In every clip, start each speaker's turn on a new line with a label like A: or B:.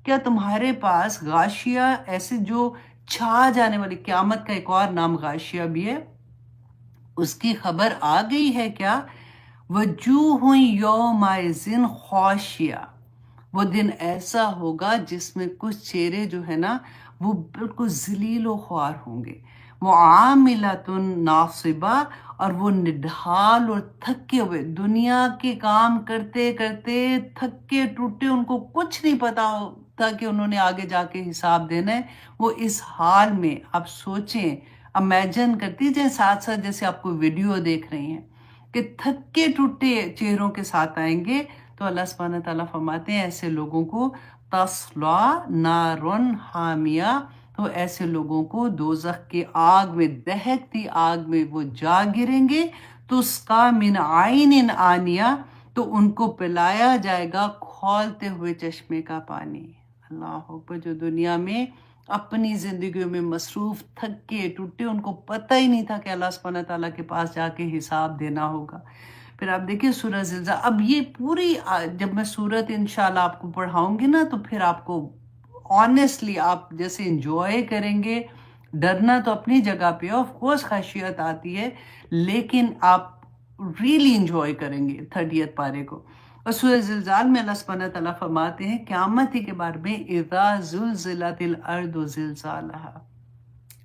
A: کیا تمہارے پاس غاشیہ ایسے جو چھا جانے والی، قیامت کا ایک اور نام غاشیہ بھی ہے، اس کی خبر آ گئی ہے کیا؟ وجوہ یومئذ خاشیہ، وہ دن ایسا ہوگا جس میں کچھ چہرے جو ہے نا وہ بالکل ذلیل و خوار ہوں گے، معاملۃ ناصبہ، اور وہ نڈھال اور تھکے ہوئے، دنیا کے کام کرتے کرتے تھکے ٹوٹے، ان کو کچھ نہیں پتا ہوتا کہ انہوں نے آگے جا کے حساب دینا ہے، وہ اس حال میں، آپ سوچیں، امیجن کرتی جائیں ساتھ ساتھ جیسے آپ کو ویڈیو دیکھ رہی ہیں کہ تھکے ٹوٹے چہروں کے ساتھ آئیں گے، تو اللہ سبحانہ تعالیٰ فرماتے ہیں ایسے لوگوں کو تصلا نارن حامیہ، تو ایسے لوگوں کو دوزخ کی آگ میں، دہکتی آگ میں وہ جا گریں گے، تسقا من عین آنیہ، تو ان کو پلایا جائے گا کھولتے ہوئے چشمے کا پانی۔ اللہ اکبر، جو دنیا میں اپنی زندگیوں میں مصروف تھکے ٹوٹے، ان کو پتہ ہی نہیں تھا کہ اللہ سبحانہ تعالیٰ کے پاس جا کے حساب دینا ہوگا۔ پھر آپ دیکھیں سورہ زلزلہ، اب یہ پوری جب میں سورت انشاءاللہ آپ کو پڑھاؤں گی نا، تو پھر آپ کو آنیسٹلی آپ جیسے انجوائے کریں گے، ڈرنا تو اپنی جگہ پہ ہے، آف کورس خشیت آتی ہے، لیکن آپ ریلی انجوائے کریں گے 30 پارے کو۔ اور سورہ زلزال میں اللہ سبحانہ تعالیٰ فرماتے ہیں قیامت ہی کے بارے میں، اذا زلزلت الارض زلزالہا،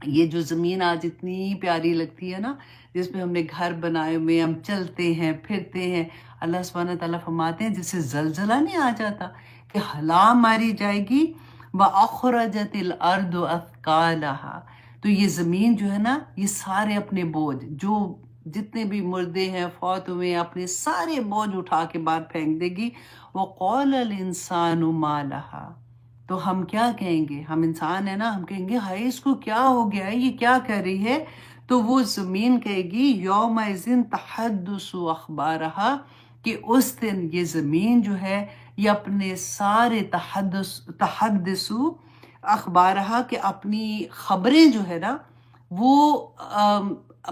A: یہ جو زمین آج اتنی پیاری لگتی ہے نا، جس میں ہم نے گھر بنائے ہوئے، ہم چلتے ہیں پھرتے ہیں، اللہ سبحانہ تعالیٰ فرماتے ہیں جسے زلزلہ نہیں آ جاتا کہ ہلا ماری جائے گی، وَأَخْرَجَتِ الْأَرْضُ أَثْقَالَهَا، تو یہ زمین جو ہے نا، یہ سارے اپنے بوجھ، جو جتنے بھی مردے ہیں فوت ہوئے ہیں، اپنے سارے بوجھ اٹھا کے باہر پھینک دے گی، وَقَالَ الْإِنسَانُ مَا لَهَا، تو ہم کیا کہیں گے؟ ہم انسان ہیں نا، ہم کہیں گے ہائے اس کو کیا ہو گیا ہے، یہ کیا کر رہی ہے؟ تو وہ زمین کہے گی یومئذ تحدث اخبارہا، کہ اس دن یہ زمین جو ہے یہ اپنے سارے تحدث اخبارہا، کہ اپنی خبریں جو ہے نا وہ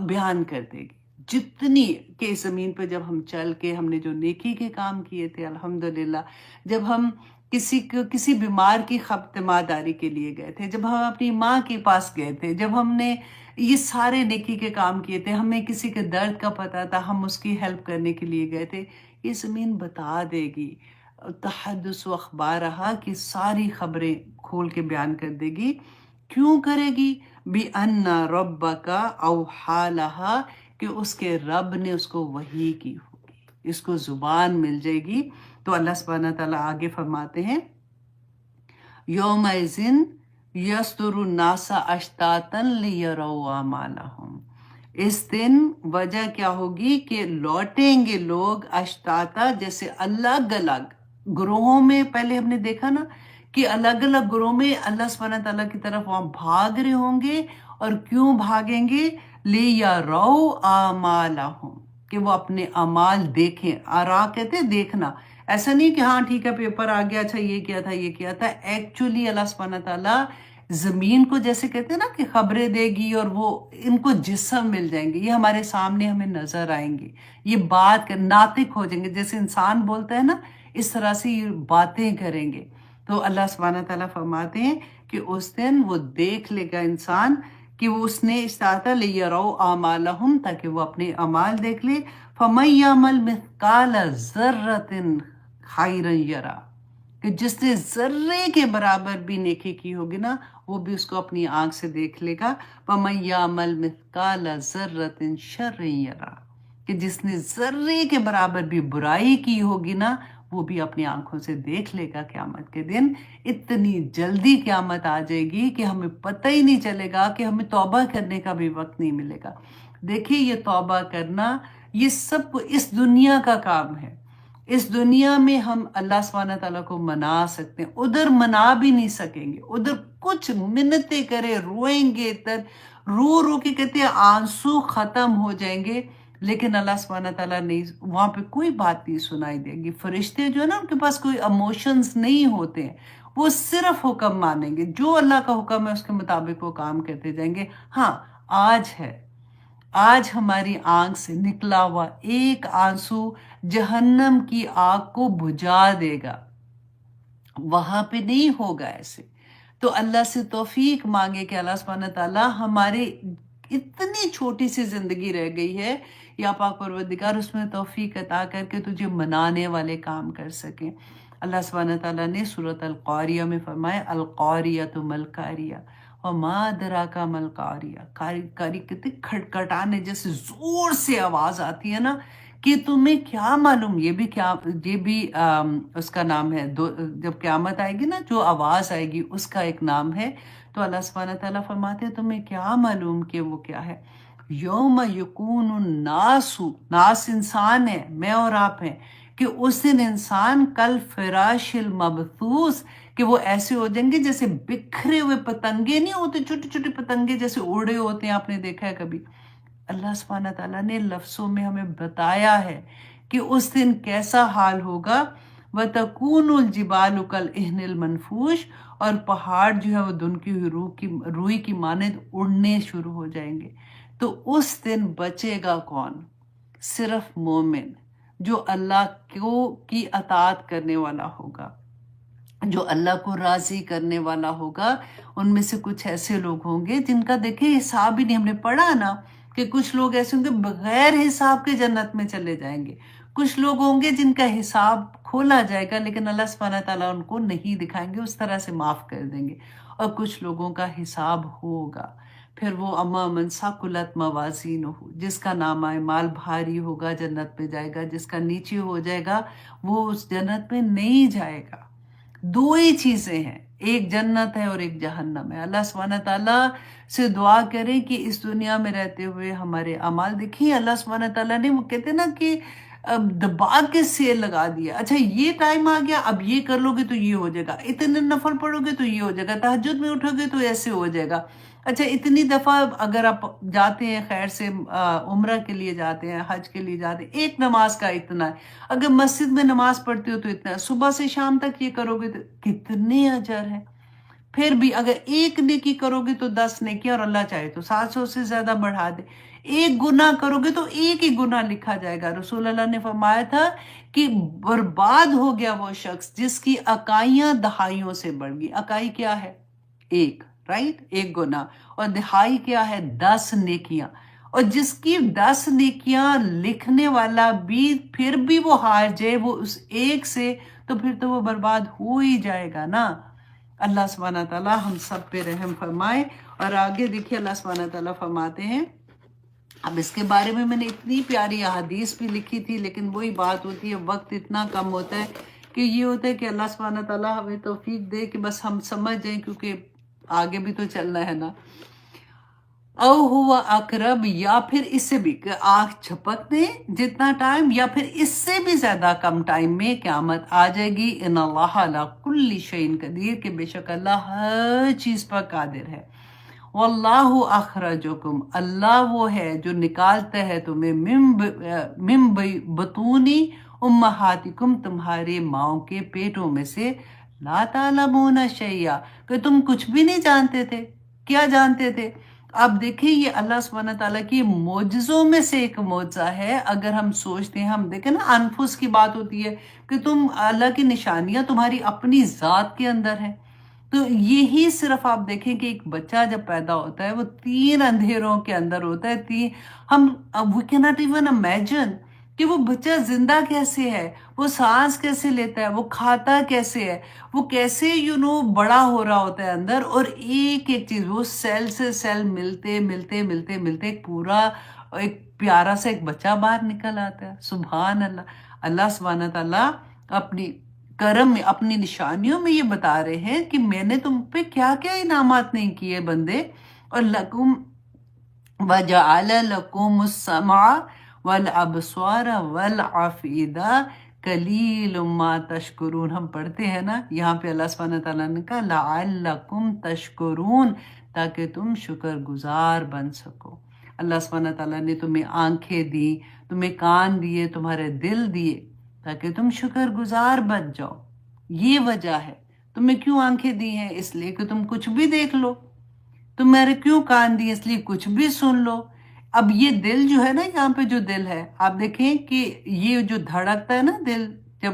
A: بیان کر دے گی، جتنی کہ اس زمین پہ جب ہم چل کے ہم نے جو نیکی کے کام کیے تھے، الحمدللہ، جب ہم کسی بیمار کی خدمتداری کے لیے گئے تھے، جب ہم اپنی ماں کے پاس گئے تھے، جب ہم نے یہ سارے نیکی کے کام کیے تھے، ہمیں کسی کے درد کا پتہ تھا، ہم اس کی ہیلپ کرنے کے لیے گئے تھے، یہ زمین بتا دے گی، تحدث و اخبارہا، کی ساری خبریں کھول کے بیان کر دے گی۔ کیوں کرے گی؟ بِأَنَّ رَبَّكَ أَوْحَىٰ لَهَا، کہ اس کے رب نے اس کو وحی کی ہوگی، اس کو زبان مل جائے گی۔ تو اللہ سبحانہ تعالیٰ آگے فرماتے ہیں یومئذ یصدر الناس اشتاتا لیروا اعمالہم، اس دن وجہ کیا ہوگی کہ لوٹیں گے لوگ اشتاتا، جیسے الگ الگ گروہوں میں، پہلے ہم نے دیکھا نا کہ الگ الگ گروہ میں اللہ سبحانہ تعالیٰ کی طرف وہاں بھاگ رہے ہوں گے، اور کیوں بھاگیں گے؟ لیروا اعمالہم، کہ وہ اپنے اعمال دیکھیں، آرا کہتے ہیں دیکھنا، ایسا نہیں کہ ہاں ٹھیک ہے پیپر آ گیا، اچھا یہ کیا تھا یہ کیا تھا، ایکچولی اللہ سبحانہ تعالیٰ زمین کو جیسے کہتے ہیں نا کہ خبریں دے گی، اور وہ ان کو جسم مل جائیں گے، یہ ہمارے سامنے ہمیں نظر آئیں گے، یہ بات ناطق ہو جائیں گے، جیسے انسان بولتا ہے نا اس طرح سے یہ باتیں کریں گے۔ تو اللہ سبحانہ تعالیٰ فرماتے ہیں کہ اس دن وہ دیکھ لے گا انسان کہ وہ اس نے استاتا لیروا اعمالہم، تاکہ وہ اپنے اعمال دیکھ لے، فَمَن يَعْمَلْ مِثْقَالَ ذَرَّةٍ خَيْرًا يَرَهُ، کہ جس نے ذرے کے برابر بھی نیکی کی ہوگی نا، وہ بھی اس کو اپنی آنکھ سے دیکھ لے گا، وَمَن يَعْمَلْ مِثْقَالَ ذَرَّةٍ شَرًّا يَرَهُ، کہ جس نے ذرے کے برابر بھی برائی کی ہوگی نا، وہ بھی اپنی آنکھوں سے دیکھ لے گا قیامت کے دن۔ اتنی جلدی قیامت آ جائے گی کہ ہمیں پتہ ہی نہیں چلے گا، کہ ہمیں توبہ کرنے کا بھی وقت نہیں ملے گا۔ دیکھیے یہ توبہ کرنا، یہ سب اس دنیا کا کام ہے، اس دنیا میں ہم اللہ سبحانہ تعالیٰ کو منا سکتے ہیں، ادھر منا بھی نہیں سکیں گے، ادھر کچھ منتیں کرے روئیں گے، رو رو کے کہتے ہیں آنسو ختم ہو جائیں گے، لیکن اللہ سبحانہ تعالیٰ نہیں، وہاں پہ کوئی بات نہیں سنائی دے گی۔ فرشتے جو ہے نا ان کے پاس کوئی ایموشنز نہیں ہوتے ہیں، وہ صرف حکم مانیں گے، جو اللہ کا حکم ہے اس کے مطابق وہ کام کرتے جائیں گے۔ ہاں آج ہے، آج ہماری آنکھ سے نکلا ہوا ایک آنسو جہنم کی آگ کو بجھا دے گا، وہاں پہ نہیں ہوگا ایسے. تو اللہ سے توفیق مانگے کہ اللہ سبحانہ تعالیٰ ہمارے اتنی چھوٹی سی زندگی رہ گئی ہے، یا پاک پروردگار اس میں توفیق عطا کر کے تجھے منانے والے کام کر سکیں. اللہ سبحانہ تعالیٰ نے سورۃ القاریہ میں فرمایا القاریۃ ملقاریہ وما ادراک ملقاریہ. کاری کتنی کھٹکھٹانے جیسے زور سے آواز آتی ہے نا، کہ تمہیں کیا معلوم. یہ بھی اس کا نام ہے. جب قیامت آئے گی نا، جو آواز آئے گی اس کا ایک نام ہے. تو اللہ سبحانہ تعالیٰ فرماتے ہیں تمہیں کیا معلوم کہ وہ کیا ہے. یوم یکون الناس، ناس انسان ہے، میں اور آپ ہیں، کہ اس دن انسان کل فراش المبثوث، کہ وہ ایسے ہو جائیں گے جیسے بکھرے ہوئے پتنگے نہیں ہوتے، چھوٹے چھوٹے پتنگے جیسے اڑے ہوتے ہیں. آپ نے دیکھا ہے کبھی؟ اللہ سبحانہ تعالیٰ نے لفظوں میں ہمیں بتایا ہے کہ اس دن کیسا حال ہوگا. وَتَكُونُ الْجِبَالُ كَالْعِهْنِ الْمَنْفُوشِ، اور پہاڑ جو ہے وہ دن کی روئی کی مانند اڑنے شروع ہو جائیں گے. تو اس دن بچے گا کون؟ صرف مومن، جو اللہ کی اطاعت کرنے والا ہوگا، جو اللہ کو راضی کرنے والا ہوگا. ان میں سے کچھ ایسے لوگ ہوں گے جن کا دیکھیں حساب ہی نہیں. ہم نے پڑھا نا کہ کچھ لوگ ایسے ہوں گے بغیر حساب کے جنت میں چلے جائیں گے. کچھ لوگ ہوں گے جن کا حساب کھولا جائے گا، لیکن اللہ سبحانہ تعالیٰ ان کو نہیں دکھائیں گے، اس طرح سے معاف کر دیں گے. اور کچھ لوگوں کا حساب ہوگا. پھر وہ اما من ثقلت موازینہ، جس کا نامہ اعمال بھاری ہوگا جنت میں جائے گا، جس کا نیچے ہو جائے گا وہ اس جنت میں نہیں جائے گا. دو ہی چیزیں ہیں، ایک جنت ہے اور ایک جہنم ہے. اللہ سبحانہ تعالیٰ سے دعا کریں کہ اس دنیا میں رہتے ہوئے ہمارے اعمال دیکھیں. اللہ سبحانہ تعالیٰ نے، وہ کہتے ہیں نا کہ دبا کے سیل لگا دیا. اچھا یہ ٹائم آ گیا، اب یہ کر لو گے تو یہ ہو جائے گا، اتنے نفل پڑھو گے تو یہ ہو جائے گا، تہجد میں اٹھو گے تو ایسے ہو جائے گا. اچھا اتنی دفعہ اگر آپ جاتے ہیں خیر سے عمرہ کے لیے جاتے ہیں، حج کے لیے جاتے ہیں، ایک نماز کا اتنا ہے. اگر مسجد میں نماز پڑھتے ہو تو اتنا ہے. صبح سے شام تک یہ کرو گے تو کتنے اجر ہیں. پھر بھی اگر ایک نیکی کرو گے تو 10 نیکی، اور اللہ چاہے تو 700 سے زیادہ بڑھا دے. ایک گناہ کرو گے تو ایک ہی گناہ لکھا جائے گا. رسول اللہ نے فرمایا تھا کہ برباد ہو گیا وہ شخص جس کی اکائیاں دہائیوں سے بڑھ گئی. اکائی کیا ہے؟ ایک، رائٹ، ایک گناہ. اور دہائی کیا ہے؟ 10 نیکیاں. اور جس کی 10 نیکیاں لکھنے والا بھی پھر بھی وہ ہار جائے وہ اس ایک سے، تو پھر تو وہ برباد ہو ہی جائے گا نا. اللہ سبحانہ تعالیٰ ہم سب پہ رحم فرمائے. اور آگے دیکھیے اللہ سبحانہ تعالیٰ فرماتے ہیں، اب اس کے بارے میں نے اتنی پیاری احادیث بھی لکھی تھی، لیکن وہی بات ہوتی ہے، وقت اتنا کم ہوتا ہے کہ یہ ہوتا ہے کہ اللہ سبحانہ تعالیٰ ہمیں توفیق دے کہ بس ہم سمجھ جائیں، کیونکہ آگے بھی تو چلنا ہے نا. او ہوا اقرب، یا پھر اس سے بھی کہ آنکھ جھپکنے جتنا ٹائم، یا پھر اس سے بھی زیادہ کم ٹائم میں قیامت آ جائے گی. ان اللہ علی کل شیء قدیر، کہ بے شک اللہ ہر چیز پر قادر ہے. واللہ اخرجکم، اللہ وہ ہے جو نکالتا ہے تمہیں من بطونی امہاتکم، تمہارے ماؤں کے پیٹوں میں سے. لا تعلمون شیئا، کہ تم کچھ بھی نہیں جانتے تھے. کیا جانتے تھے؟ اب دیکھیں یہ اللہ سبحانہ تعالیٰ کی معجزوں میں سے ایک معجزہ ہے. اگر ہم سوچتے ہیں، ہم دیکھیں نا، انفس کی بات ہوتی ہے کہ تم اللہ کی نشانیاں تمہاری اپنی ذات کے اندر ہیں. تو یہی صرف آپ دیکھیں کہ ایک بچہ جب پیدا ہوتا ہے وہ 3 اندھیروں کے اندر ہوتا ہے. ہم we cannot even imagine کہ وہ بچہ زندہ کیسے ہے، وہ سانس کیسے لیتا ہے، وہ کھاتا کیسے ہے، وہ کیسے بڑا ہو رہا ہوتا ہے اندر. اور ایک ایک چیز، وہ سیل سے سیل ملتے ملتے ملتے ملتے ایک پورا ایک پیارا سا ایک بچہ باہر نکل آتا ہے. سبحان اللہ. اللہ سبحانہ تعالیٰ اپنی کرم میں، اپنی نشانیوں میں یہ بتا رہے ہیں کہ میں نے تم پہ کیا کیا انعامات نہیں کیے بندے. اور لکم وجعل لکم السمع والابصار والافئدہ قلیل ما تشکرون. ہم پڑھتے ہیں نا یہاں پہ اللہ سبحانہ تعالیٰ نے کہا لعلکم تشکرون، تاکہ تم شکر گزار بن سکو. اللہ سبحانہ تعالیٰ نے تمہیں آنکھیں دی، تمہیں کان دیے، تمہارے دل دیے، تاکہ تم شکر گزار بن جاؤ. یہ وجہ ہے. تمہیں کیوں آنکھیں دی ہیں؟ اس لیے کہ تم کچھ بھی دیکھ لو. تمہارے کیوں کان دی؟ اس لیے کچھ بھی سن لو. اب یہ دل جو ہے نا، یہاں پہ جو دل ہے، آپ دیکھیں کہ یہ جو دھڑکتا ہے نا دل، جب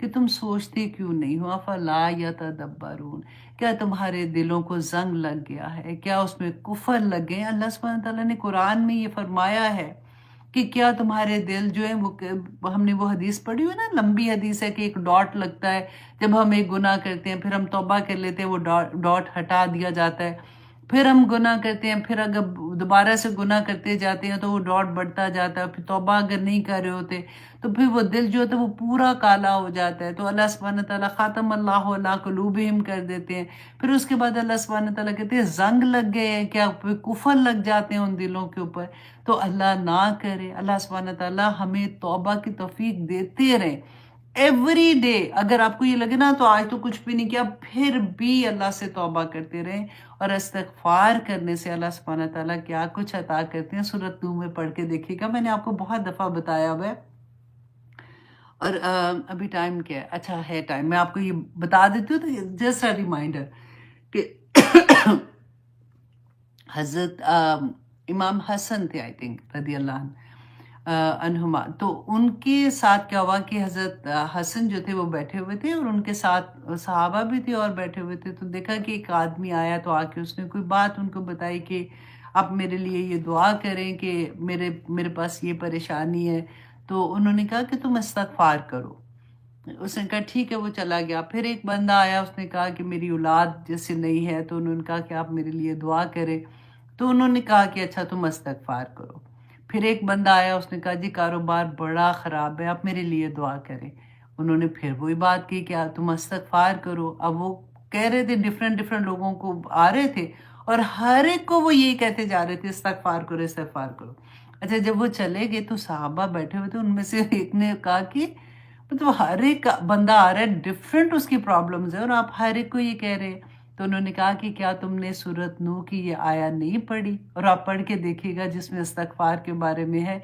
A: کہ تم سوچتے کیوں نہیں ہو؟ افلا یتدبرون، کیا تمہارے دلوں کو زنگ لگ گیا ہے؟ کیا اس میں کفر لگ گئے؟ اللہ سبحانہ تعالیٰ نے قرآن میں یہ فرمایا ہے کہ کیا تمہارے دل جو ہے وہ ہم نے وہ حدیث پڑھی ہوئی نا، لمبی حدیث ہے کہ ایک ڈاٹ لگتا ہے جب ہم ایک گناہ کرتے ہیں، پھر ہم توبہ کر لیتے ہیں، وہ ڈاٹ ہٹا دیا جاتا ہے، پھر ہم گناہ کرتے ہیں، پھر اگر دوبارہ سے گناہ کرتے جاتے ہیں تو وہ ڈاٹ بڑھتا جاتا ہے، پھر توبہ اگر نہیں کر رہے ہوتے تو پھر وہ دل جو ہوتا ہے وہ پورا کالا ہو جاتا ہے، تو اللہ سبحانہ تعالیٰ خاتم اللہ علی قلوبہم کر دیتے ہیں۔ پھر اس کے بعد اللہ سبحانہ تعالیٰ کہتے ہیں زنگ لگ گئے ہیں، کیا کفر لگ جاتے ہیں ان دلوں کے اوپر؟ تو اللہ نہ کرے، اللہ سبحانہ تعالیٰ ہمیں توبہ کی توفیق دیتے رہیں ایوری ڈے۔ اگر آپ کو یہ لگے نا تو آج تو کچھ بھی نہیں کیا، پھر بھی اللہ سے توبہ کرتے رہیں، اور استغفار کرنے سے اللہ سبحانہ تعالیٰ کیا کچھ عطا کرتے ہیں۔ سورۃ نور میں پڑھ کے دیکھیے گا، میں نے آپ کو بہت دفعہ بتایا ہوا ہے۔ اور ابھی ٹائم کیا ہے؟ اچھا ہے ٹائم، میں آپ کو یہ بتا دیتی ہوں تو جسٹ اے ریمائنڈر کہ حضرت امام حسن تھے آئی تھنک رضی اللہ عنہما، تو ان کے ساتھ کیا ہوا کہ حضرت حسن جو تھے وہ بیٹھے ہوئے تھے، اور ان کے ساتھ صحابہ بھی تھے اور بیٹھے ہوئے تھے، تو دیکھا کہ ایک آدمی آیا تو آ کے اس نے کوئی بات ان کو بتائی کہ آپ میرے لیے یہ دعا کریں کہ میرے پاس یہ پریشانی ہے، تو انہوں نے کہا کہ تم استغفار کرو۔ اس نے کہا ٹھیک ہے، وہ چلا گیا۔ پھر ایک بندہ آیا، اس نے کہا کہ میری اولاد جیسے نہیں ہے، تو انہوں نے کہا کہ آپ میرے لیے دعا کریں، تو انہوں نے کہا کہ اچھا تم استغفار کرو۔ پھر ایک بندہ آیا، اس نے کہا جی کاروبار بڑا خراب ہے، آپ میرے لیے دعا کریں۔ انہوں نے پھر وہی بات کی کہ تم استغفار کرو۔ اب وہ کہہ رہے تھے، ڈفرینٹ لوگوں کو آ رہے تھے، اور ہر ایک کو وہ یہی کہتے جا رہے تھے استغفار کرو استغفار کرو۔ اچھا جب وہ چلے گئے تو صحابہ بیٹھے ہوئے تھے، ان میں سے ایک نے کہا کہ مطلب ہر ایک بندہ آ رہا ہے، ڈفرینٹ اس کی پرابلمز ہیں، اور آپ ہر ایک کو یہ کہہ رہے ہیں۔ تو انہوں نے کہا کہ کیا تم نے سورۃ نوح کی یہ آیا نہیں پڑھی؟ اور آپ پڑھ کے دیکھیے گا جس میں استغفار کے بارے میں ہے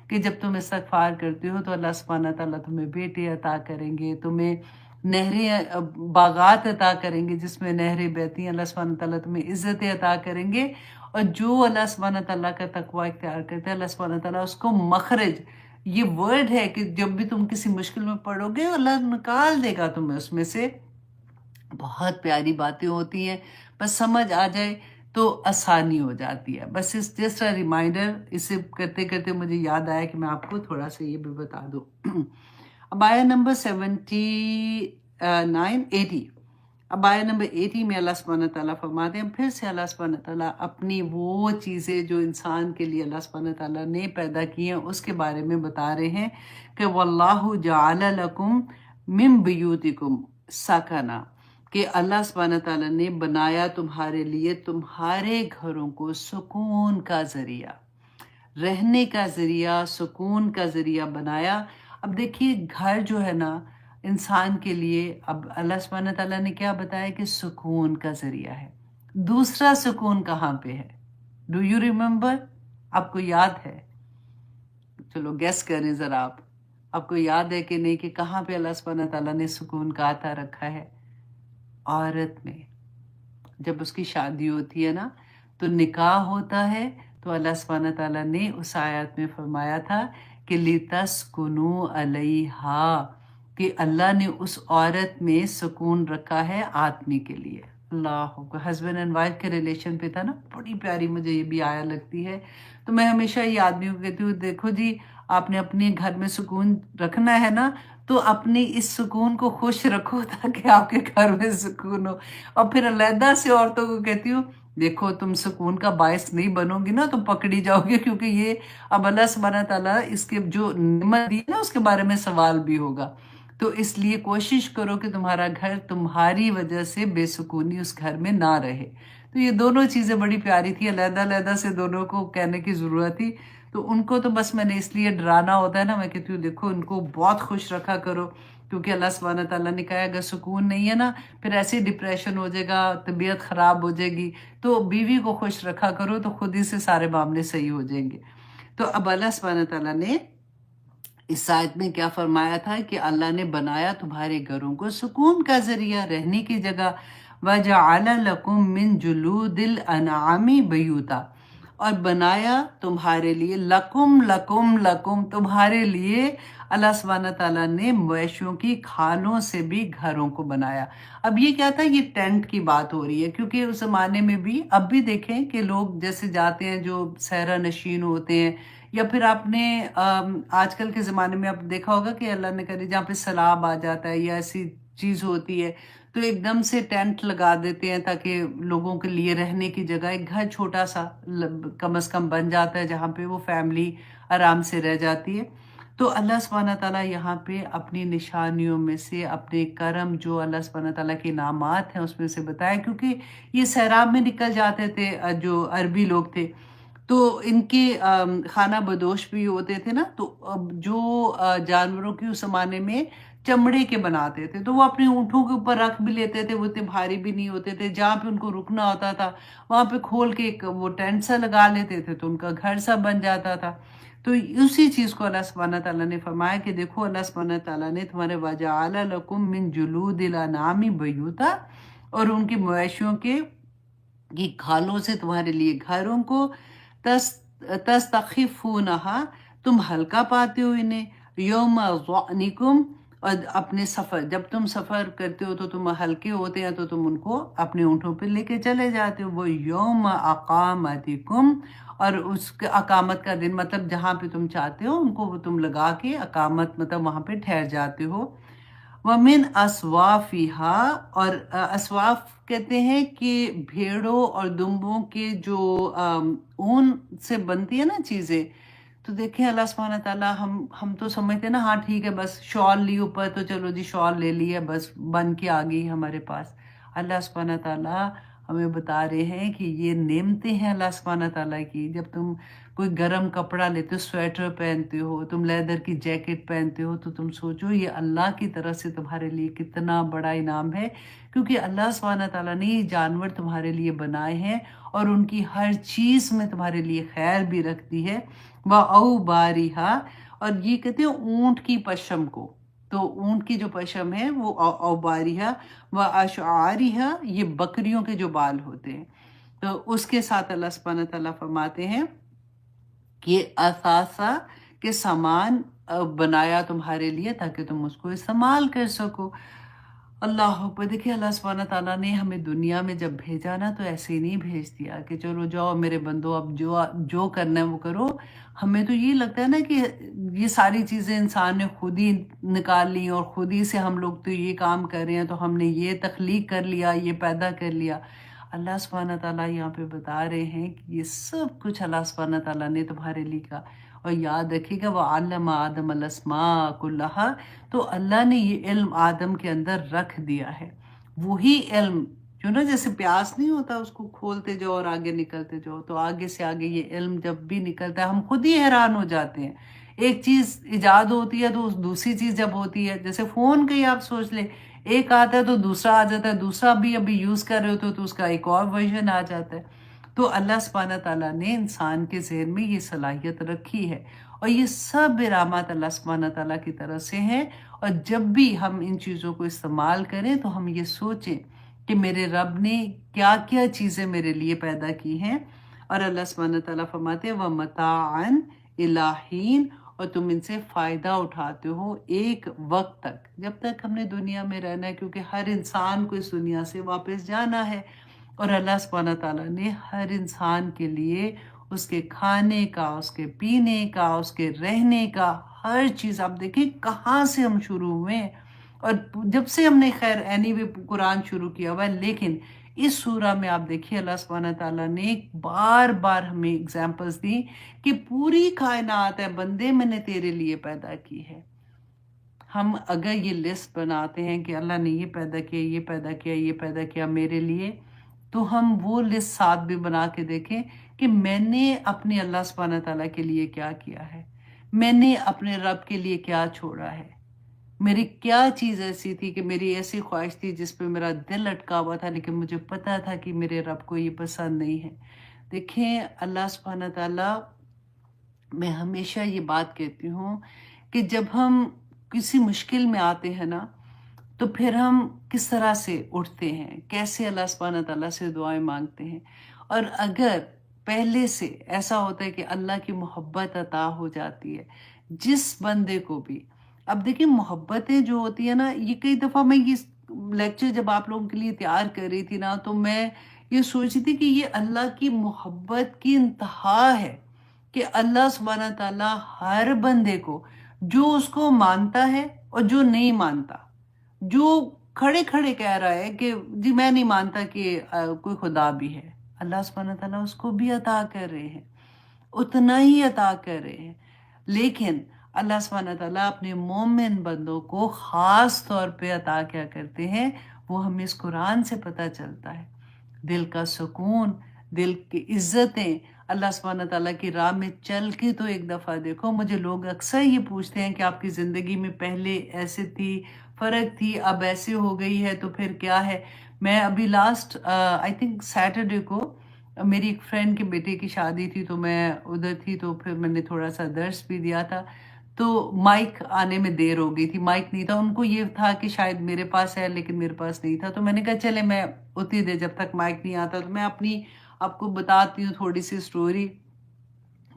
A: کہ جب تم استغفار کرتے ہو تو اللہ سبحانہ تعالیٰ تمہیں بیٹے عطا کریں گے، تمہیں نہریں باغات عطا کریں گے جس میں نہریں بہتی ہیں، اللہ سبحانہ تعالیٰ تمہیں عزتیں عطا کریں گے، اور جو اللہ سبحانہ تعالیٰ کا تقوی اختیار کرتے ہیں اللہ سبحانہ تعالیٰ اس کو مخرج، یہ ورڈ ہے کہ جب بھی تم کسی مشکل میں پڑو گے اللہ نکال دے گا تمہیں اس میں سے۔ بہت پیاری باتیں ہوتی ہیں، بس سمجھ آ جائے تو آسانی ہو جاتی ہے۔ بس اس جسٹ ریمائنڈر، اسے کرتے کرتے مجھے یاد آیا کہ میں آپ کو تھوڑا سا یہ بھی بتا دوں۔ اب آیا نمبر 80 اب آیا نمبر 80 میں اللہ سبحانہ تعالیٰ فرماتے ہیں، پھر سے اللہ سبحانہ تعالیٰ اپنی وہ چیزیں جو انسان کے لیے اللہ سبحانہ تعالیٰ نے پیدا کی ہیں اس کے بارے میں بتا رہے ہیں کہ وَاللَّهُ جَعَلَ لَكُم مِّن بُيُوتِكُمْ سَكَنًا، کہ اللہ سبحانہ تعالیٰ نے بنایا تمہارے لیے تمہارے گھروں کو سکون کا ذریعہ، رہنے کا ذریعہ، سکون کا ذریعہ بنایا۔ اب دیکھیے گھر جو ہے نا انسان کے لیے، اب اللہ سبحانہ تعالیٰ نے کیا بتایا کہ سکون کا ذریعہ ہے۔ دوسرا سکون کہاں پہ ہے؟ Do you remember? آپ کو یاد ہے؟ چلو گیس کریں ذرا، آپ کو یاد ہے کہ نہیں کہ کہاں پہ اللہ سبحانہ تعالیٰ نے سکون کا عطا رکھا ہے؟ عورت میں۔ جب اس کی شادی ہوتی ہے نا تو نکاح ہوتا ہے، تو اللہ سبحانہ تعالیٰ نے اس آیات میں فرمایا تھا کہ لِتَسْكُنُوا عَلَيْهَا، کہ اللہ نے اس عورت میں سکون رکھا ہے آدمی کے لیے۔ اللہ ہسبینڈ اینڈ وائف کے ریلیشن پہ تھا نا، بڑی پیاری مجھے یہ بھی آیا لگتی ہے۔ تو میں ہمیشہ یہ آدمیوں کو کہتی ہوں دیکھو جی آپ نے اپنے گھر میں سکون رکھنا ہے نا تو اپنی اس سکون کو خوش رکھو تاکہ آپ کے گھر میں سکون ہو۔ اور پھر علیحدہ سے عورتوں کو کہتی ہوں دیکھو تم سکون کا باعث نہیں بنو گی نا تو پکڑی جاؤ گی، کیونکہ یہ اب اللہ سبحانہ تعالیٰ اس کے جو نعمت دی ہے نا اس کے بارے میں سوال بھی ہوگا۔ تو اس لیے کوشش کرو کہ تمہارا گھر تمہاری وجہ سے بے سکونی اس گھر میں نہ رہے۔ تو یہ دونوں چیزیں بڑی پیاری تھی، علیحدہ علیحدہ سے دونوں کو کہنے کی ضرورت تھی۔ تو ان کو تو بس میں نے اس لیے ڈرانا ہوتا ہے نا، میں کہتی ہوں دیکھو ان کو بہت خوش رکھا کرو، کیونکہ اللہ سبحانہ تعالیٰ نے کہا اگر سکون نہیں ہے نا پھر ایسے ڈپریشن ہو جائے گا، طبیعت خراب ہو جائے گی۔ تو بیوی کو خوش رکھا کرو تو خود ہی سے سارے معاملے صحیح ہو جائیں گے۔ تو اب اللہ سبحانہ تعالیٰ نے اس آیت میں کیا فرمایا تھا کہ اللہ نے بنایا تمہارے گھروں کو سکون کا ذریعہ، رہنے کی جگہ۔ وَجَعَلَ لَكُم مِّن جُلُودِ الْأَنْعَامِ بَيُوتًا، اور بنایا تمہارے لیے، لکم لکم لکم، تمہارے لیے اللہ سبحانہ تعالیٰ نے مویشیوں کی کھالوں سے بھی گھروں کو بنایا۔ اب یہ کیا تھا، یہ ٹینٹ کی بات ہو رہی ہے، کیونکہ اس زمانے میں بھی اب بھی دیکھیں کہ لوگ جیسے جاتے ہیں جو صحرا نشین ہوتے ہیں، یا پھر آپ نے آج کل کے زمانے میں آپ دیکھا ہوگا کہ اللہ نے کرے جہاں پہ سیلاب آ جاتا ہے یا ایسی چیز ہوتی ہے تو ایک دم سے ٹینٹ لگا دیتے ہیں تاکہ لوگوں کے لیے رہنے کی جگہ، ایک گھر چھوٹا سا کم از کم بن جاتا ہے جہاں پہ وہ فیملی آرام سے رہ جاتی ہے۔ تو اللہ سبحانہ تعالیٰ یہاں پہ اپنی نشانیوں میں سے اپنے کرم جو اللہ سبحانہ تعالیٰ کے انعامات ہیں اس میں سے بتایا، کیونکہ یہ سیراب میں نکل جاتے تھے جو عربی لوگ تھے تو ان کے خانہ بدوش بھی ہوتے تھے نا، تو اب جو جانوروں کی اس زمانے میں چمڑے کے بناتے تھے تو وہ اپنے اونٹوں کے اوپر رکھ بھی لیتے تھے، وہ اتنے بھاری بھی نہیں ہوتے تھے، جہاں پہ ان کو رکنا ہوتا تھا وہاں پہ کھول کے ایک وہ ٹینٹ سا لگا لیتے تھے تو ان کا گھر سا بن جاتا تھا۔ تو اسی چیز کو اللہ سبحانہ تعالیٰ نے فرمایا کہ دیکھو اللہ سبحانہ تعالیٰ نے تمہارے وَجَعَلَ لَكُم مِّن جُلُودِ الْأَنْعَامِ بَيُوتًا، اور ان کی مویشیوں کے کی کھالوں سے تمہارے لیے گھروں کو، تستخفونہا، تم ہلکا پاتے ہو انہیں، یوم ظعنکم، اور اپنے سفر، جب تم سفر کرتے ہو تو تم ہلکے ہوتے ہیں تو تم ان کو اپنے اونٹوں پہ لے کے چلے جاتے ہو، وہ یوم اقامتکم، اور اس کے اقامت کا دن مطلب جہاں پہ تم چاہتے ہو ان کو وہ تم لگا کے اقامت مطلب وہاں پہ ٹھہر جاتے ہو۔ وَمِنْ أَصْوَافِهَا، اور اسواف کہتے ہیں کہ بھیڑوں اور دمبوں کے جو اون سے بنتی ہے نا چیزیں، تو دیکھیں اللہ سبحانہ تعالیٰ ہم تو سمجھتے ہیں نا ہاں ٹھیک ہے بس شال لی اوپر تو چلو جی شال لے لی ہے بس بن کے آ گئی ہمارے پاس۔ اللہ سبحانہ تعالیٰ ہمیں بتا رہے ہیں کہ یہ نعمتیں ہیں اللہ سبحانہ تعالیٰ کی۔ جب تم کوئی گرم کپڑا لیتے ہو، سویٹر پہنتے ہو، تم لیدر کی جیکٹ پہنتے ہو، تو تم سوچو یہ اللہ کی طرف سے تمہارے لیے کتنا بڑا انعام ہے، کیونکہ اللہ سبحانہ تعالیٰ نے یہ جانور تمہارے لیے بنائے ہیں اور ان کی ہر چیز میں تمہارے لیے خیر بھی رکھتی ہے۔ وَأَوْبَارِهَا، اور یہ کہتے ہیں اونٹ کی پشم کو، تو اونٹ کی جو پشم ہے وہ اوباریہ، وَأَشْعَارِهَا، یہ بکریوں کے جو بال ہوتے ہیں، تو اس کے ساتھ اللہ سبحانہ تعالیٰ فرماتے ہیں کہ اثاثہ کے سامان بنایا تمہارے لیے تاکہ تم اس کو استعمال کر سکو۔ اللہ اکبر، دیکھیں اللہ سبحانہ تعالیٰ نے ہمیں دنیا میں جب بھیجا نا تو ایسے ہی نہیں بھیج دیا کہ چلو جاؤ میرے بندو اب جو کرنا ہے وہ کرو۔ ہمیں تو یہ لگتا ہے نا کہ یہ ساری چیزیں انسان نے خود ہی نکال لی اور خود ہی سے ہم لوگ تو یہ کام کر رہے ہیں تو ہم نے یہ تخلیق کر لیا، یہ پیدا کر لیا۔ اللہ سبحانہ تعالیٰ یہاں پہ بتا رہے ہیں کہ یہ سب کچھ اللہ سبحانہ تعالیٰ نے تمہارے لیے کہا۔ اور یاد رکھیے گا وَعَلَّمَ آدَمَ الْأَسْمَاءَ كُلَّهَا، تو اللہ نے یہ علم آدم کے اندر رکھ دیا ہے، وہی علم جو نا جیسے پیاس نہیں ہوتا اس کو کھولتے جاؤ اور آگے نکلتے جاؤ، تو آگے سے آگے یہ علم جب بھی نکلتا ہے ہم خود ہی حیران ہو جاتے ہیں۔ ایک چیز ایجاد ہوتی ہے تو دوسری چیز جب ہوتی ہے، جیسے فون کا ہی آپ سوچ لیں، ایک آتا ہے تو دوسرا آ جاتا ہے، دوسرا بھی ابھی یوز کر رہے ہوتے تو اس کا ایک اور ورژن آ جاتا ہے۔ تو اللہ سبحانہ تعالیٰ نے انسان کے ذہن میں یہ صلاحیت رکھی ہے اور یہ سب انعامات اللہ سبحانہ تعالیٰ کی طرف سے ہیں، اور جب بھی ہم ان چیزوں کو استعمال کریں تو ہم یہ سوچیں کہ میرے رب نے کیا کیا چیزیں میرے لیے پیدا کی ہیں۔ اور اللہ سبحانہ تعالیٰ فرماتے ہیں وَمَتَاعًا إِلَىٰ حِینٍ، اور تم ان سے فائدہ اٹھاتے ہو ایک وقت تک، جب تک ہم نے دنیا میں رہنا ہے، کیونکہ ہر انسان کو اس دنیا سے واپس جانا ہے، اور اللہ سبحانہ تعالیٰ نے ہر انسان کے لیے اس کے کھانے کا، اس کے پینے کا، اس کے رہنے کا ہر چیز، آپ دیکھیں کہاں سے ہم شروع ہوئے ہیں، اور جب سے ہم نے خیر قرآن شروع کیا ہوا ہے، لیکن اس سورہ میں آپ دیکھیے اللہ سبحانہ تعالیٰ نے بار بار ہمیں اگزامپلز دی کہ پوری کائنات ہے بندے میں نے تیرے لیے پیدا کی ہے۔ ہم اگر یہ لسٹ بناتے ہیں کہ اللہ نے یہ پیدا کیا، یہ پیدا کیا، یہ پیدا کیا میرے لیے، تو ہم وہ لسٹ ساتھ بھی بنا کے دیکھیں کہ میں نے اپنے اللہ سبحانہ تعالیٰ کے لیے کیا کیا ہے، میں نے اپنے رب کے لیے کیا چھوڑا ہے، میری کیا چیز ایسی تھی کہ میری ایسی خواہش تھی جس پہ میرا دل اٹکا ہوا تھا لیکن مجھے پتا تھا کہ میرے رب کو یہ پسند نہیں ہے۔ دیکھیں اللہ سبحانہ تعالیٰ، میں ہمیشہ یہ بات کہتی ہوں کہ جب ہم کسی مشکل میں آتے ہیں نا تو پھر ہم کس طرح سے اٹھتے ہیں، کیسے اللہ سبحانہ تعالیٰ سے دعائیں مانگتے ہیں، اور اگر پہلے سے ایسا ہوتا ہے کہ اللہ کی محبت عطا ہو جاتی ہے جس بندے کو بھی. اب دیکھیں محبتیں جو ہوتی ہیں نا، یہ کئی دفعہ میں یہ لیکچر جب آپ لوگوں کے لیے تیار کر رہی تھی نا، تو میں یہ سوچ رہی تھی کہ یہ اللہ کی محبت کی انتہا ہے کہ اللہ سبحانہ تعالیٰ ہر بندے کو، جو اس کو مانتا ہے اور جو نہیں مانتا، جو کھڑے کھڑے کہہ رہا ہے کہ جی میں نہیں مانتا کہ کوئی خدا بھی ہے، اللہ سبحانہ تعالیٰ اس کو بھی عطا کر رہے ہیں، اتنا ہی عطا کر رہے ہیں. لیکن اللہ سبحانہ تعالیٰ اپنے مومن بندوں کو خاص طور پہ عطا کیا کرتے ہیں، وہ ہمیں اس قرآن سے پتہ چلتا ہے. دل کا سکون، دل کی عزتیں، اللہ سبحانہ تعالیٰ کی راہ میں چل کے تو ایک دفعہ دیکھو. مجھے لوگ اکثر یہ پوچھتے ہیں کہ آپ کی زندگی میں پہلے ایسے تھی، فرق تھی، اب ایسے ہو گئی ہے تو پھر کیا ہے. میں ابھی لاسٹ آئی تھنک سیٹرڈے کو میری ایک فرینڈ کے بیٹے کی شادی تھی، تو میں ادھر تھی، تو پھر میں نے تھوڑا سا درس بھی دیا تھا. تو مائک آنے میں دیر ہو گئی تھی، مائک نہیں تھا. ان کو یہ تھا کہ شاید میرے پاس ہے لیکن میرے پاس نہیں تھا. تو میں نے کہا چلے میں اتنی دیر جب تک مائک نہیں آتا تو میں اپنی آپ کو بتاتی ہوں تھوڑی سی سٹوری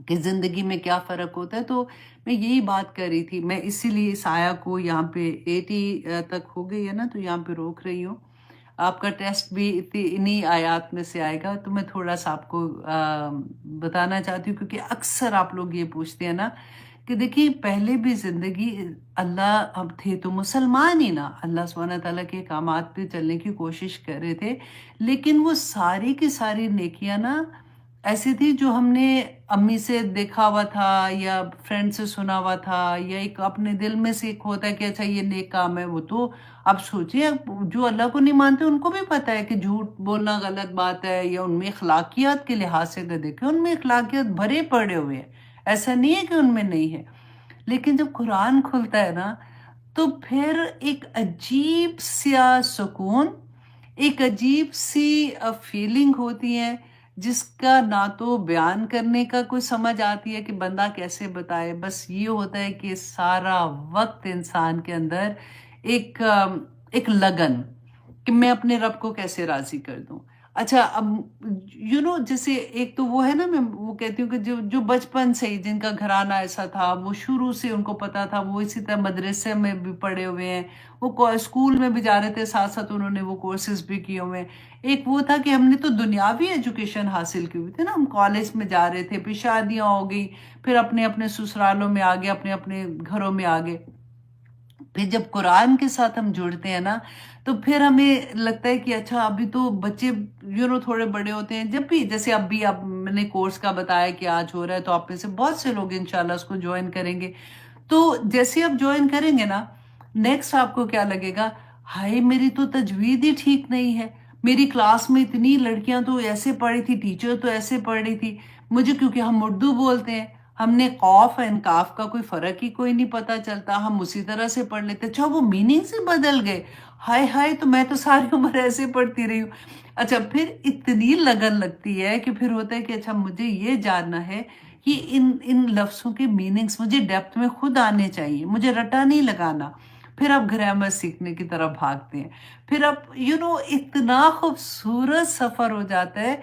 A: کہ زندگی میں کیا فرق ہوتا ہے. تو میں یہی بات کر رہی تھی. میں اسی لیے اس آیا کو یہاں پہ 80 تک ہو گئی ہے نا، تو یہاں پہ روک رہی ہوں. آپ کا ٹیسٹ بھی انہی آیات میں سے آئے گا. تو میں تھوڑا سا آپ کو بتانا چاہتی ہوں، کیونکہ اکثر آپ لوگ یہ پوچھتے ہیں نا کہ دیکھیے پہلے بھی زندگی اللہ اب تھے تو مسلمان ہی نا، اللہ سبحانہ تعالیٰ کے احکامات پہ چلنے کی کوشش کر رہے تھے، لیکن وہ ساری کی ساری نیکیاں نا ایسی تھی جو ہم نے امی سے دیکھا ہوا تھا یا فرینڈ سے سنا ہوا تھا، یا ایک اپنے دل میں سے ایک ہوتا ہے کہ اچھا یہ نیک کام ہے. وہ تو اب سوچیں، جو اللہ کو نہیں مانتے ان کو بھی پتہ ہے کہ جھوٹ بولنا غلط بات ہے، یا ان میں اخلاقیات کے لحاظ سے اگر دیکھیں ان میں اخلاقیات بھرے پڑے ہوئے ہیں، ایسا نہیں ہے کہ ان میں نہیں ہے. لیکن جب قرآن کھلتا ہے نا تو پھر ایک عجیب سا سکون، ایک عجیب سی فیلنگ ہوتی ہے جس کا نہ تو بیان کرنے کا کوئی سمجھ آتی ہے کہ بندہ کیسے بتائے. بس یہ ہوتا ہے کہ سارا وقت انسان کے اندر ایک لگن کہ میں اپنے رب کو کیسے راضی کر دوں. اچھا اب جیسے ایک تو وہ ہے نا، میں وہ کہتی ہوں کہ جو بچپن سے ہی جن کا گھرانہ ایسا تھا، وہ شروع سے ان کو پتا تھا، وہ اسی طرح مدرسے میں بھی پڑھے ہوئے ہیں، وہ اسکول میں بھی جا رہے تھے، ساتھ ساتھ انہوں نے وہ کورسز بھی کیے ہوئے ہیں. ایک وہ تھا کہ ہم نے تو دنیاوی ایجوکیشن حاصل کی ہوئی تھی نا، ہم کالج میں جا رہے تھے، پھر شادیاں ہو گئی، پھر اپنے اپنے سسرالوں میں آگے، اپنے اپنے گھروں میں آگے. پھر جب قرآن کے ساتھ ہم جڑتے ہیں نا تو پھر ہمیں لگتا ہے کہ اچھا ابھی تو بچے تھوڑے بڑے ہوتے ہیں. جب بھی جیسے اب میں نے کورس کا بتایا کہ آج ہو رہا ہے، تو آپ میں سے بہت سے لوگ انشاءاللہ اس کو جوائن کریں گے. تو جیسے آپ جوائن کریں گے نا، نیکسٹ آپ کو کیا لگے گا، ہائے میری تو تجوید ہی ٹھیک نہیں ہے، میری کلاس میں اتنی لڑکیاں تو ایسے پڑھی تھی، ٹیچر تو ایسے پڑھ رہی تھی، مجھے کیونکہ ہم اردو بولتے ہیں، ہم نے قوف اینڈ کاف کا کوئی فرق ہی کوئی نہیں پتا چلتا، ہم اسی طرح سے پڑھ لیتے. اچھا وہ میننگ سے بدل گئے، ہائے ہائے تو میں تو ساری عمر ایسے پڑھتی رہی ہوں. اچھا پھر اتنی لگن لگتی ہے کہ پھر ہوتا ہے کہ اچھا مجھے یہ جاننا ہے کہ ان لفظوں کے میننگز مجھے ڈیپتھ میں خود آنے چاہیے، مجھے رٹا نہیں لگانا. پھر آپ گرامر سیکھنے کی طرف بھاگتے ہیں. پھر آپ اتنا خوبصورت سفر ہو جاتا ہے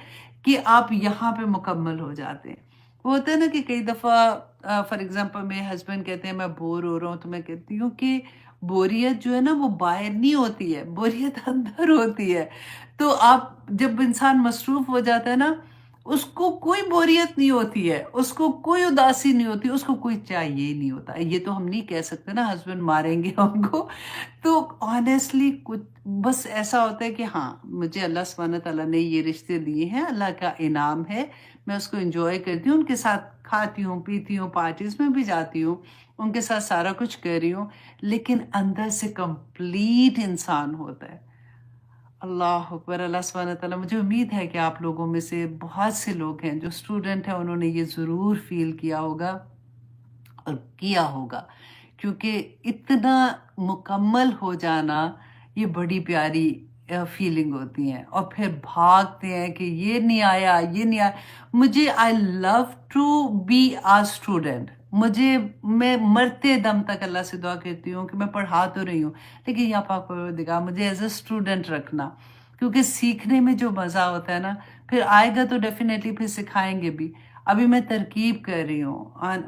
A: کہ آپ یہاں پہ مکمل ہو جاتے ہیں. وہ ہوتا ہے نا کہ کئی دفعہ فار ایگزامپل میرے ہسبینڈ کہتے ہیں میں بور ہو رہا ہوں، تو میں کہتی ہوں کہ بوریت جو ہے نا وہ باہر نہیں ہوتی ہے، بوریت اندر ہوتی ہے. تو آپ جب انسان مصروف ہو جاتا ہے نا، اس کو کوئی بوریت نہیں ہوتی ہے، اس کو کوئی اداسی نہیں ہوتی، اس کو کوئی چاہیے ہی نہیں ہوتا. یہ تو ہم نہیں کہہ سکتے نا ہسبینڈ ماریں گے ہم کو. تو آنیسٹلی کچھ بس ایسا ہوتا ہے کہ ہاں مجھے اللہ سبحانہ تعالیٰ نے یہ رشتے دیے ہیں، اللہ کا انعام ہے، میں اس کو انجوائے کرتی ہوں، ان کے ساتھ کھاتی ہوں پیتی ہوں، پارٹیز میں بھی جاتی ہوں، ان کے ساتھ سارا کچھ کر رہی ہوں، لیکن اندر سے کمپلیٹ انسان ہوتا ہے. اللہ اکبر. اللہ سبحانہ تعالیٰ، مجھے امید ہے کہ آپ لوگوں میں سے بہت سے لوگ ہیں جو اسٹوڈنٹ ہیں، انہوں نے یہ ضرور فیل کیا ہوگا اور کیا ہوگا، کیونکہ اتنا مکمل ہو جانا یہ بڑی پیاری فیلنگ ہوتی ہیں. اور پھر بھاگتے ہیں کہ یہ نہیں آیا، یہ نہیں آیا. مجھے I love to be a student. میں مرتے دم تک اللہ سے دعا کرتی ہوں کہ میں پڑھا تو رہی ہوں، لیکن یا پاک پروردگار مجھے ایز اے اسٹوڈنٹ رکھنا، کیونکہ سیکھنے میں جو مزہ ہوتا ہے نا پھر آئے گا تو ڈیفینیٹلی پھر سکھائیں گے بھی. ابھی میں ترکیب کر رہی ہوں.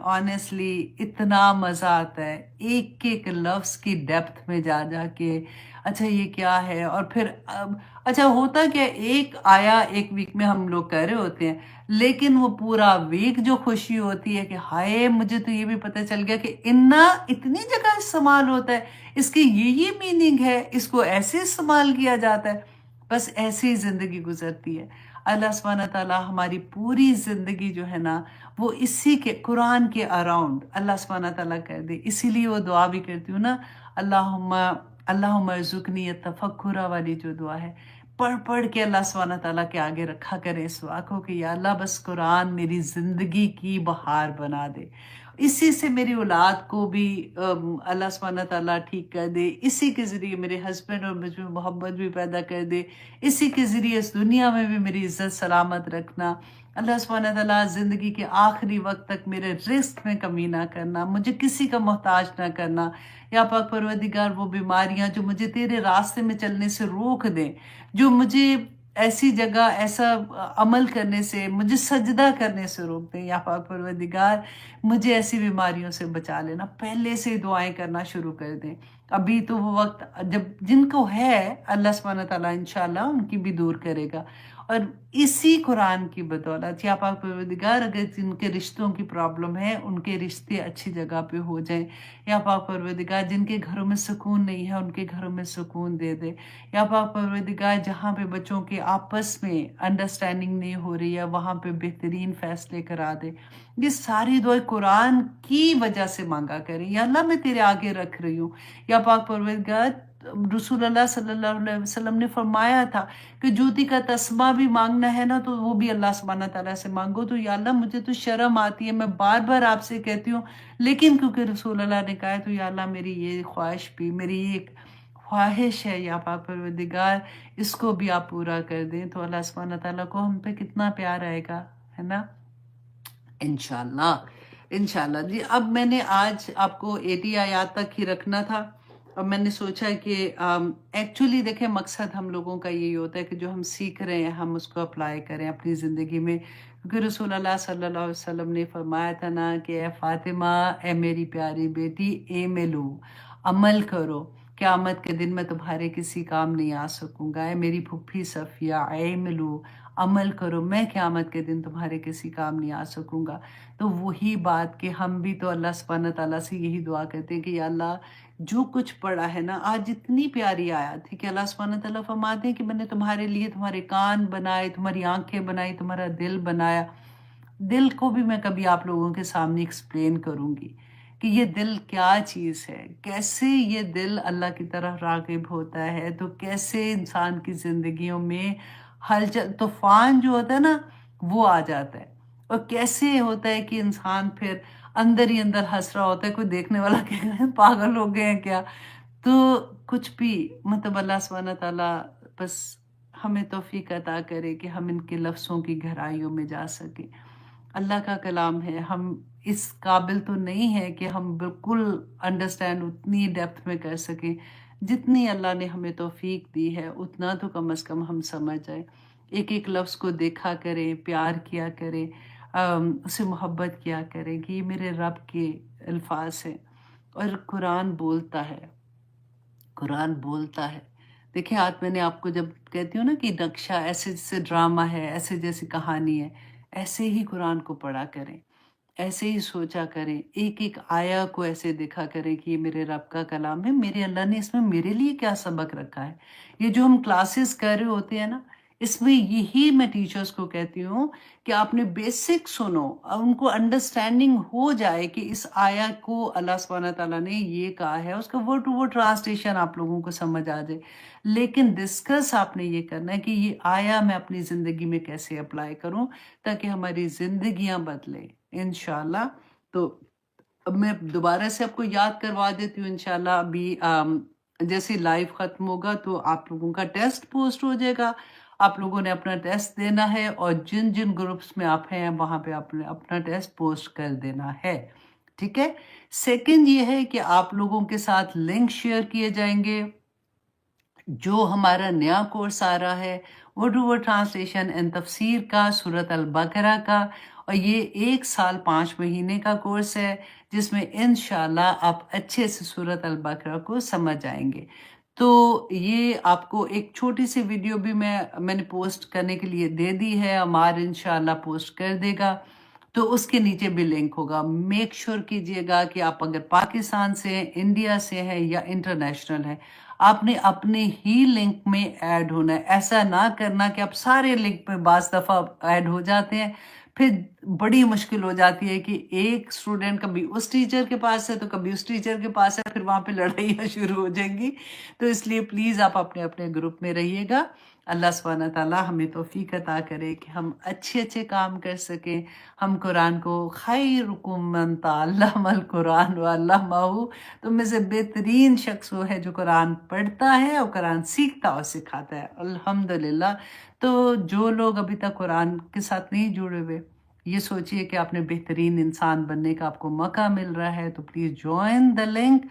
A: آنیسٹلی اتنا مزہ آتا ہے ایک ایک لفظ کی ڈیپتھ میں جا جا کے. اچھا یہ کیا ہے، اور پھر اچھا ہوتا کیا، ایک آیا ایک ویک میں ہم لوگ کر رہے ہوتے ہیں، لیکن وہ پورا ویک جو خوشی ہوتی ہے کہ ہائے مجھے تو یہ بھی پتہ چل گیا کہ اتنی جگہ استعمال ہوتا ہے، اس کی یہ میننگ ہے، اس کو ایسے استعمال کیا جاتا ہے. بس ایسی ہی زندگی گزرتی ہے. اللہ سبحانہ تعالیٰ ہماری پوری زندگی جو ہے نا وہ اسی کے قرآن کے اراؤنڈ اللہ سبحانہ تعالیٰ کر دے. اسی لیے وہ دعا بھی کرتی ہوں نا، اللہم ارزقنی التفکر والی جو دعا ہے، پڑھ پڑھ کے اللہ سبحانہ تعالیٰ کے آگے رکھا کرے اس دعا کو کہ یا اللہ بس قرآن میری زندگی کی بہار بنا دے. اسی سے میری اولاد کو بھی اللہ سبحانہ تعالیٰ ٹھیک کر دے، اسی کے ذریعے میرے ہسبینڈ اور مجھ میں محبت بھی پیدا کر دے، اسی کے ذریعے اس دنیا میں بھی میری عزت سلامت رکھنا. اللہ سبحانہ تعالیٰ زندگی کے آخری وقت تک میرے رزق میں کمی نہ کرنا، مجھے کسی کا محتاج نہ کرنا. یا پاک پروردگار وہ بیماریاں جو مجھے تیرے راستے میں چلنے سے روک دیں، جو مجھے ایسی جگہ ایسا عمل کرنے سے، مجھے سجدہ کرنے سے روک دیں، یا پاک پروردگار مجھے ایسی بیماریوں سے بچا لینا. پہلے سے دعائیں کرنا شروع کر دیں. ابھی تو وہ وقت جب جن کو ہے اللہ سبحانہ تعالیٰ انشاءاللہ ان کی بھی دور کرے گا. اور اسی قرآن کی بدولت یا پاک پروردگار اگر جن کے رشتوں کی پرابلم ہے ان کے رشتے اچھی جگہ پہ ہو جائیں. یا پاک پروردگار جن کے گھروں میں سکون نہیں ہے ان کے گھروں میں سکون دے دے. یا پاک پروردگار جہاں پہ بچوں کے آپس میں انڈرسٹینڈنگ نہیں ہو رہی ہے وہاں پہ بہترین فیصلے کرا دے. یہ ساری دعائیں قرآن کی وجہ سے مانگا کریں. یا اللہ میں تیرے آگے رکھ رہی ہوں. یا پاک پروردگار رسول اللہ صلی اللہ علیہ وسلم نے فرمایا تھا کہ جوتی کا تسمہ بھی مانگنا ہے نا تو وہ بھی اللہ سبحانہ تعالیٰ سے مانگو. تو یا اللہ مجھے تو شرم آتی ہے، میں بار بار آپ سے کہتی ہوں، لیکن کیونکہ رسول اللہ نے کہا ہے تو یا اللہ میری یہ خواہش بھی، میری ایک خواہش ہے یا پاک پروردگار اس کو بھی آپ پورا کر دیں. تو اللہ سبحانہ تعالیٰ کو ہم پہ کتنا پیار آئے گا، ہے نا، انشاءاللہ. انشاءاللہ جی. اب میں نے آج آپ کو 80 آیات تک ہی رکھنا تھا. اب میں نے سوچا کہ ایکچولی دیکھیں مقصد ہم لوگوں کا یہی ہوتا ہے کہ جو ہم سیکھ رہے ہیں ہم اس کو اپلائی کریں اپنی زندگی میں. کیونکہ رسول اللہ صلی اللہ علیہ وسلم نے فرمایا تھا نا کہ اے فاطمہ، اے میری پیاری بیٹی، اے ملو، عمل کرو، قیامت کے دن میں تمہارے کسی کام نہیں آ سکوں گا. اے میری پھپھی صفیہ، اے ملو، عمل کرو، میں قیامت کے دن تمہارے کسی کام نہیں آ سکوں گا. تو وہی بات کہ ہم بھی تو اللہ سبحانہ تعالیٰ سے یہی دعا کرتے ہیں کہ یا اللہ جو کچھ پڑھا ہے نا آج اتنی پیاری آیات ہے کہ اللہ سبحانہ تعالیٰ فرماتے ہیں کہ میں نے تمہارے لیے تمہارے کان بنائے، تمہاری آنکھیں بنائی، تمہارا دل بنایا. دل کو بھی میں کبھی آپ لوگوں کے سامنے ایکسپلین کروں گی کہ یہ دل کیا چیز ہے، کیسے یہ دل اللہ کی طرف راغب ہوتا ہے. تو کیسے انسان کی زندگیوں میں ہلچل طوفان جو ہوتا ہے نا وہ آ جاتا ہے، اور کیسے ہوتا ہے کہ انسان پھر اندر ہی اندر ہنس رہا ہوتا ہے، کوئی دیکھنے والا کہ پاگل ہو گئے ہیں کیا. تو کچھ بھی مطلب اللہ سبحانہ تعالیٰ بس ہمیں توفیق عطا کرے کہ ہم ان کے لفظوں کی گہرائیوں میں جا سکیں. اللہ کا کلام ہے، ہم اس قابل تو نہیں ہے کہ ہم بالکل انڈرسٹینڈ اتنی ڈیپتھ میں کر سکیں. جتنی اللہ نے ہمیں توفیق دی ہے اتنا تو کم از کم ہم سمجھ جائیں. ایک ایک لفظ کو دیکھا کریں، پیار کیا کریں، اسے محبت کیا کریں کہ یہ میرے رب کے الفاظ ہیں. اور قرآن بولتا ہے، قرآن بولتا ہے. دیکھیں آج میں نے آپ کو جب کہتی ہوں نا کہ نقشہ ایسے جیسے ڈرامہ ہے، ایسے جیسی کہانی ہے، ایسے ہی قرآن کو پڑھا کریں، ایسے ہی سوچا کریں، ایک ایک آیا کو ایسے دیکھا کریں کہ یہ میرے رب کا کلام ہے، میرے اللہ نے اس میں میرے لیے کیا سبق رکھا ہے. یہ جو ہم کلاسز کر رہے ہوتے ہیں نا اس میں یہی میں ٹیچرز کو کہتی ہوں کہ آپ نے بیسک سنو، ان کو انڈرسٹینڈنگ ہو جائے کہ اس آیا کو اللہ سبحانہ تعالیٰ نے یہ کہا ہے، اس کا ورڈ ٹو ورڈ ٹرانسلیشن آپ لوگوں کو سمجھ آ جائے. لیکن ڈسکس آپ نے یہ کرنا ہے کہ یہ آیا میں اپنی زندگی میں کیسے اپلائی کروں تاکہ ہماری زندگیاں بدلیں انشاءاللہ. تو اب میں دوبارہ سے آپ کو یاد کروا دیتی ہوں انشاءاللہ. ابھی جیسے لائیو ختم ہوگا تو آپ لوگوں کا ٹیسٹ پوسٹ ہو جائے گا. آپ لوگوں نے اپنا ٹیسٹ دینا ہے اور جن جن گروپس میں آپ ہیں وہاں پہ آپ نے اپنا ٹیسٹ پوسٹ کر دینا ہے. ٹھیک ہے. سیکنڈ یہ ہے کہ آپ لوگوں کے ساتھ لنک شیئر کیے جائیں گے. جو ہمارا نیا کورس آ رہا ہے ورڈ ٹرانسلیشن اینڈ تفسیر کا سورۃ البقرہ کا، اور یہ 1 سال 5 مہینے کا کورس ہے جس میں انشاءاللہ آپ اچھے سے سورۃ البقرہ کو سمجھ جائیں گے۔ تو یہ آپ کو ایک چھوٹی سی ویڈیو بھی میں نے پوسٹ کرنے کے لیے دے دی ہے، عمار انشاءاللہ پوسٹ کر دے گا، تو اس کے نیچے بھی لنک ہوگا۔ میک شور کیجئے گا کہ آپ اگر پاکستان سے ہیں، انڈیا سے ہیں یا انٹرنیشنل ہیں، آپ نے اپنے ہی لنک میں ایڈ ہونا ہے۔ ایسا نہ کرنا کہ آپ سارے لنک پہ بعض دفعہ ایڈ ہو جاتے ہیں، پھر بڑی مشکل ہو جاتی ہے کہ ایک سٹوڈنٹ کبھی اس ٹیچر کے پاس ہے تو کبھی اس ٹیچر کے پاس ہے، پھر وہاں پہ لڑائیاں شروع ہو جائیں گی۔ تو اس لیے پلیز آپ اپنے اپنے گروپ میں رہیے گا۔ اللہ سبحانہ تعالیٰ ہمیں توفیق عطا کرے کہ ہم اچھے اچھے کام کر سکیں، ہم قرآن کو خیرکم من تعلم القرآن وعلمہ، تم میں سے بہترین شخص وہ ہے جو قرآن پڑھتا ہے اور قرآن سیکھتا اور سکھاتا ہے۔ الحمدللہ۔ تو جو لوگ ابھی تک قرآن کے ساتھ نہیں جڑے ہوئے، یہ سوچئے کہ آپ نے بہترین انسان بننے کا آپ کو موقع مل رہا ہے، تو پلیز جوائن دا لنک،